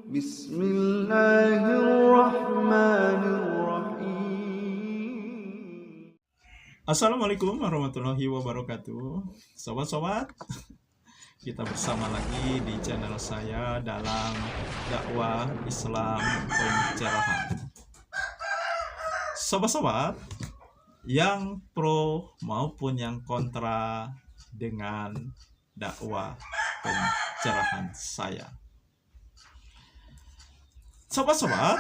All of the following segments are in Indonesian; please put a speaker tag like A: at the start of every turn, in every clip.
A: Bismillahirrahmanirrahim.
B: Assalamualaikum warahmatullahi wabarakatuh. Sobat-sobat, kita bersama lagi di channel saya dalam dakwah Islam pencerahan. Sobat-sobat yang pro maupun yang kontra dengan dakwah pencerahan saya. Sobat-sobat,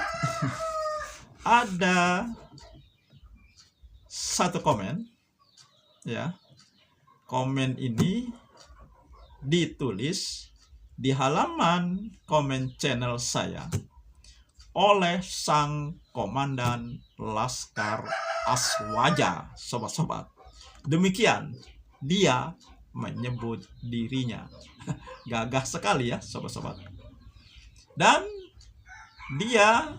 B: ada satu komen, ya. Komen ini ditulis di halaman komen channel saya oleh sang komandan Laskar Aswaja, sobat-sobat. Demikian dia menyebut dirinya. Gagah sekali ya, sobat-sobat. Dan dia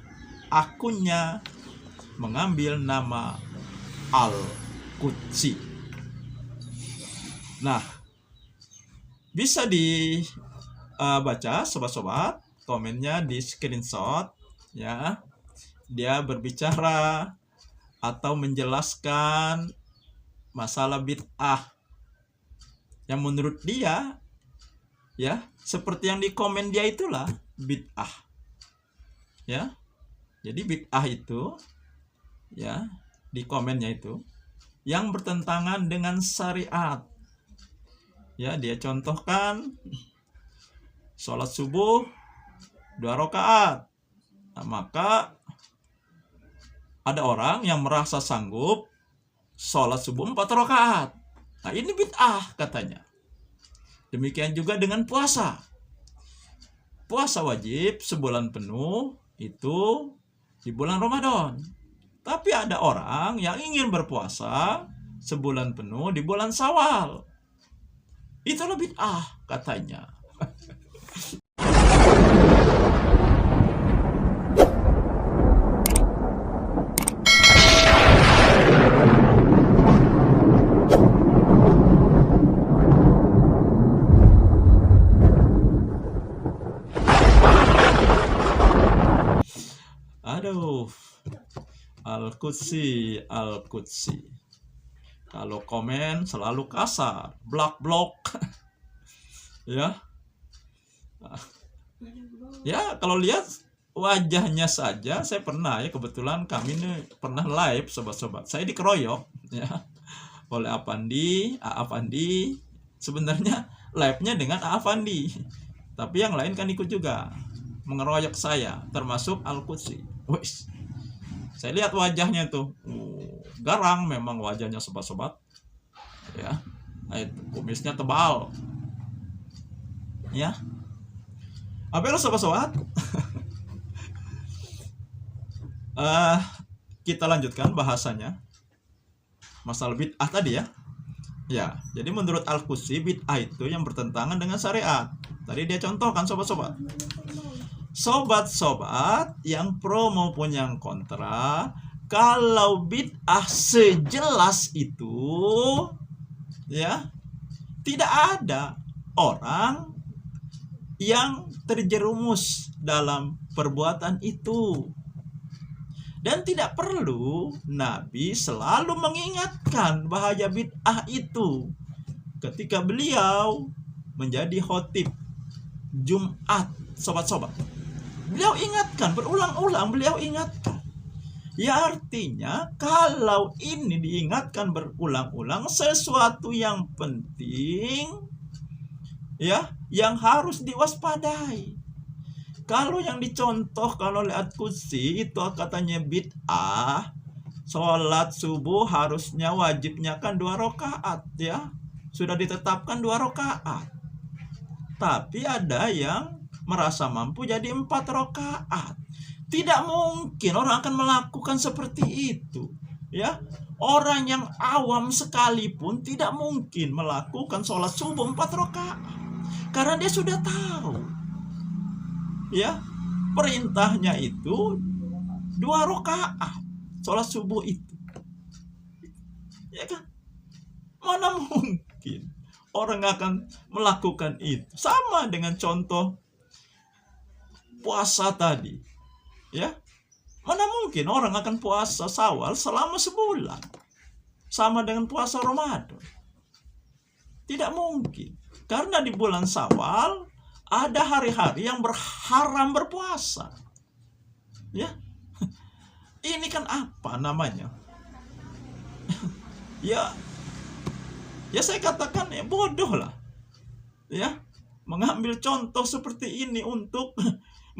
B: akunnya mengambil nama Al-Qudsi. Nah, bisa dibaca sobat-sobat, komennya di screenshot ya. Dia berbicara atau menjelaskan masalah bid'ah yang menurut dia ya, seperti yang di komen dia itulah bid'ah. Ya. Jadi bid'ah itu ya, di komennya itu yang bertentangan dengan syariat. Ya, dia contohkan sholat subuh 2 rakaat. Nah, maka ada orang yang merasa sanggup sholat subuh 4 rakaat. Nah, ini bid'ah katanya. Demikian juga dengan puasa. Puasa wajib sebulan penuh itu di bulan Ramadan. Tapi ada orang yang ingin berpuasa sebulan penuh di bulan Syawal. Itulah bid'ah katanya. Aduh, Al-Qudsi. Kalau komen selalu kasar, blok. Ya. Ya, kalau lihat wajahnya saja, saya pernah ya, kebetulan kami ini pernah live sobat-sobat. Saya dikeroyok ya oleh Afandi. Sebenarnya live-nya dengan Afandi. Tapi yang lain kan ikut juga mengeroyok saya, termasuk Al-Qudsi. Wih, saya lihat wajahnya tuh, garang memang wajahnya sobat-sobat. Ya, kumisnya tebal. Ya, apa lo sobat-sobat? Kita lanjutkan bahasanya. Masalah bid'ah tadi ya. Ya, jadi menurut Al-Qudsi bid'ah itu yang bertentangan dengan syariat. Tadi dia contohkan sobat-sobat. Sobat-sobat yang pro maupun yang kontra, kalau bid'ah sejelas itu ya, tidak ada orang yang terjerumus dalam perbuatan itu. Dan tidak perlu Nabi selalu mengingatkan bahaya bid'ah itu ketika beliau menjadi khotib Jumat, sobat-sobat. Beliau ingatkan, berulang-ulang beliau ingatkan. Ya, artinya kalau ini diingatkan berulang-ulang, sesuatu yang penting ya, yang harus diwaspadai. Kalau yang dicontohkan oleh Al-Qudsi itu katanya bid'ah, sholat subuh harusnya wajibnya kan 2 rakaat ya. Sudah ditetapkan 2 rakaat. Tapi ada yang merasa mampu jadi 4 rakaat. Tidak mungkin orang akan melakukan seperti itu. Ya, orang yang awam sekalipun tidak mungkin melakukan sholat subuh 4 rakaat. Karena dia sudah tahu. Ya, perintahnya itu 2 rakaat sholat subuh itu. Ya kan? Mana mungkin orang akan melakukan itu. Sama dengan contoh puasa tadi. Ya, mana mungkin orang akan puasa Syawal selama sebulan sama dengan puasa Ramadan? Tidak mungkin. Karena di bulan Syawal ada hari-hari yang haram berpuasa. Ya. Ini kan apa namanya? Ya saya katakan ya bodoh lah. Ya, mengambil contoh seperti ini untuk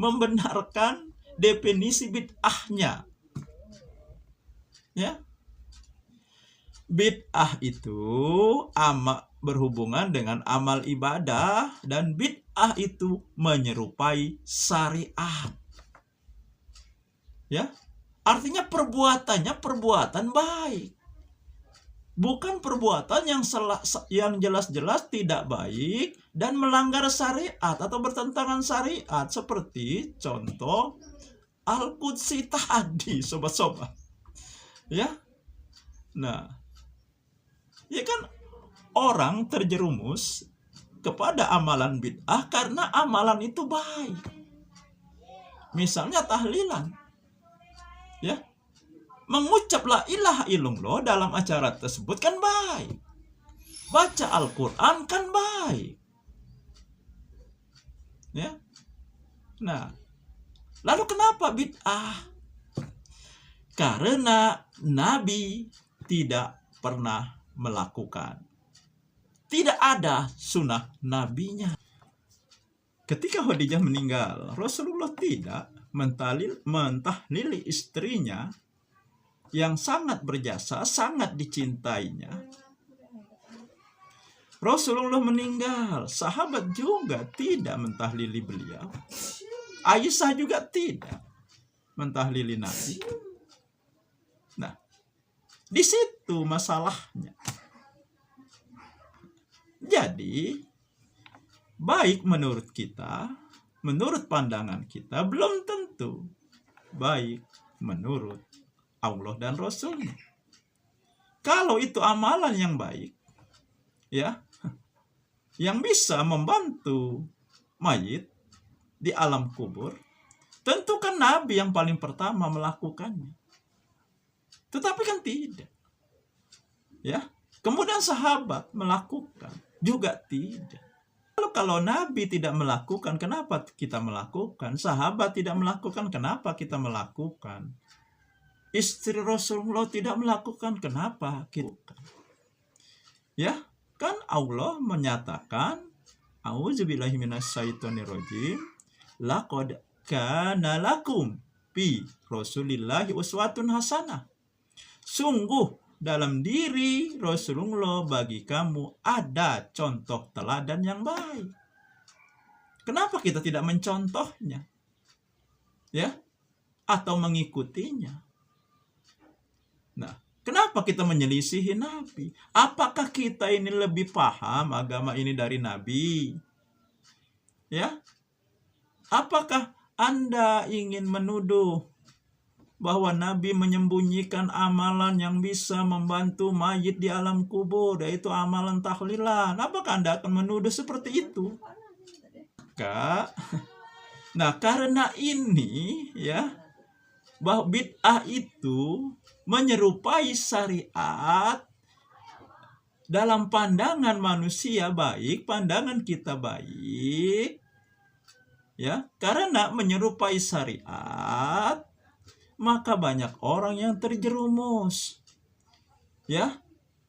B: membenarkan definisi bid'ahnya. Ya. Bid'ah itu berhubungan dengan amal ibadah, dan bid'ah itu menyerupai syariat. Ya. Artinya perbuatannya perbuatan baik. Bukan perbuatan yang jelas-jelas tidak baik dan melanggar syariat atau bertentangan syariat, seperti contoh Al-Qudsi tadi, sobat-sobat. Ya. Nah, ya kan orang terjerumus kepada amalan bid'ah karena amalan itu baik. Misalnya tahlilan. Ya. Mengucap la ilaha illallah dalam acara tersebut kan baik. Baca Al-Quran kan baik. Ya. Nah, lalu kenapa bid'ah? Karena Nabi tidak pernah melakukan. Tidak ada sunnah nabinya. Ketika Khadijah meninggal, Rasulullah tidak mentahlili istrinya yang sangat berjasa, sangat dicintainya. Rasulullah meninggal, sahabat juga tidak mentahlili beliau. Aisyah juga tidak mentahlili Nabi. Nah, di situ masalahnya. Jadi, baik menurut kita, menurut pandangan kita, belum tentu baik menurut Allah dan Rasulnya. Kalau itu amalan yang baik, ya, yang bisa membantu mayit di alam kubur, tentu kan Nabi yang paling pertama melakukannya. Tetapi kan tidak. Ya, kemudian sahabat melakukan juga tidak. Lalu kalau Nabi tidak melakukan, kenapa kita melakukan? Sahabat tidak melakukan, kenapa kita melakukan? Istri Rasulullah tidak melakukan, kenapa kita? Ya, kan Allah menyatakan, A'udzubillahi minasyaitonirrajim, laqad kana lakum fi Rasulillahi uswatun hasanah. Sungguh dalam diri Rasulullah bagi kamu ada contoh teladan yang baik. Kenapa kita tidak mencontohnya? Ya, atau mengikutinya? Nah, kenapa kita menyelisihi Nabi? Apakah kita ini lebih paham agama ini dari Nabi? Ya? Apakah Anda ingin menuduh bahwa Nabi menyembunyikan amalan yang bisa membantu mayit di alam kubur, yaitu amalan tahlilan? Apakah Anda akan menuduh seperti itu? Nah, karena ini, ya, bahwa bid'ah itu menyerupai syariat dalam pandangan manusia baik, pandangan kita baik, ya, karena menyerupai syariat, maka banyak orang yang terjerumus, ya,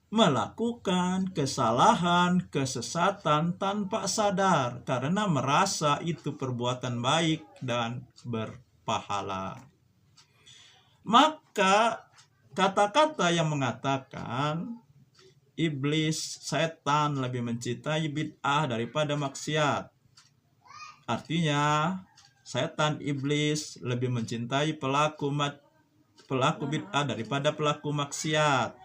B: melakukan kesalahan, kesesatan tanpa sadar karena merasa itu perbuatan baik dan berpahala. Maka kata-kata yang mengatakan iblis, setan lebih mencintai bid'ah daripada maksiat, artinya setan, iblis lebih mencintai pelaku bid'ah daripada pelaku maksiat.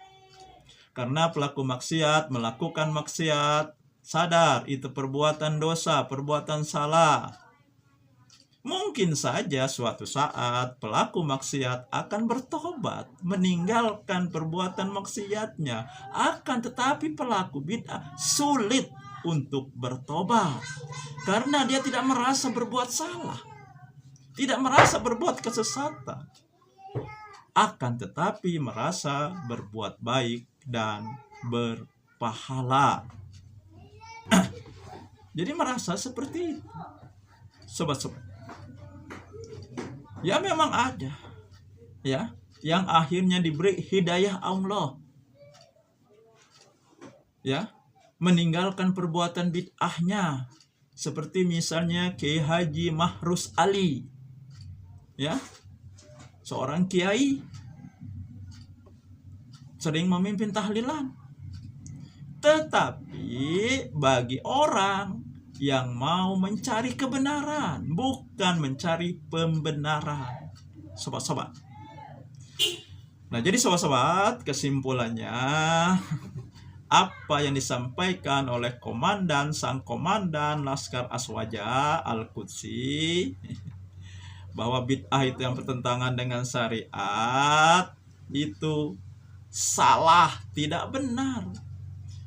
B: Karena pelaku maksiat melakukan maksiat sadar itu perbuatan dosa, perbuatan salah. Mungkin saja suatu saat pelaku maksiat akan bertobat, meninggalkan perbuatan maksiatnya. Akan tetapi pelaku bid'ah sulit untuk bertobat karena dia tidak merasa berbuat salah. tidak merasa berbuat kesesatan, akan tetapi merasa berbuat baik dan berpahala. Jadi merasa seperti itu, sobat-sobat. Ya memang ada, ya, yang akhirnya diberi hidayah Allah, ya, meninggalkan perbuatan bid'ahnya, seperti misalnya Kiai Haji Mahrus Ali, ya, seorang kiai sering memimpin tahlilan, tetapi bagi orang yang mau mencari kebenaran, bukan mencari pembenaran, sobat-sobat. Nah, jadi sobat-sobat, kesimpulannya apa yang disampaikan oleh sang komandan Laskar Aswaja Al-Qudsi, bahwa bid'ah itu yang bertentangan dengan syariat itu salah, tidak benar.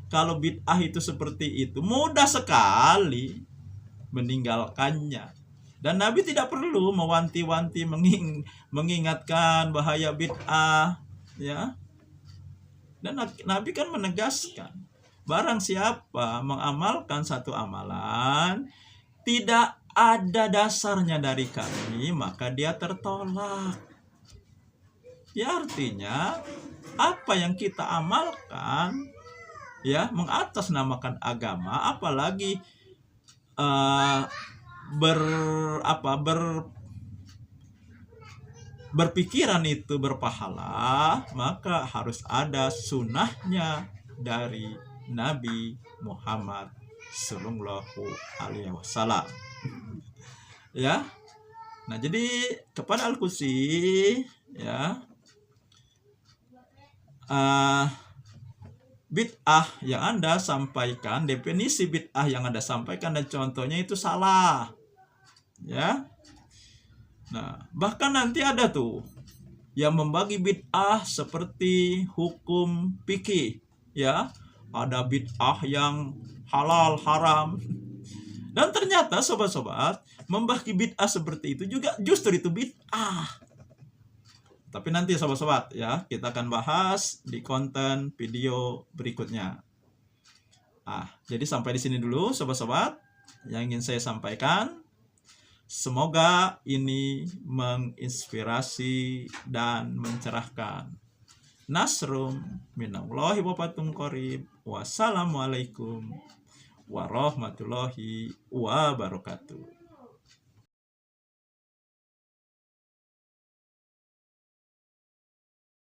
B: Kalau bid'ah itu seperti itu, mudah sekali meninggalkannya. Dan Nabi tidak perlu mewanti-wanti, mengingatkan bahaya bid'ah, ya. Dan Nabi kan menegaskan, barang siapa mengamalkan satu amalan tidak ada dasarnya dari kami, maka dia tertolak. Ya, artinya apa yang kita amalkan, ya, mengatasnamakan agama, apalagi berpikiran itu berpahala, maka harus ada sunnahnya dari Nabi Muhammad Sallallahu Alaihi Wasallam. Ya, nah jadi kepada Al-Qudsi, ya, bid'ah yang Anda sampaikan, definisi bid'ah yang Anda sampaikan dan contohnya itu salah, ya. Nah, bahkan nanti ada tuh yang membagi bid'ah seperti hukum fikih, ya. Ada bid'ah yang halal haram. Dan ternyata sobat-sobat, membagi bid'ah seperti itu juga justru itu bid'ah. Tapi nanti sobat-sobat, ya, kita akan bahas di konten video berikutnya. Jadi sampai di sini dulu sobat-sobat yang ingin saya sampaikan. Semoga ini menginspirasi dan mencerahkan. Nasrum minallahi wa fathun qarib. Wassalamualaikum warahmatullahi wabarakatuh.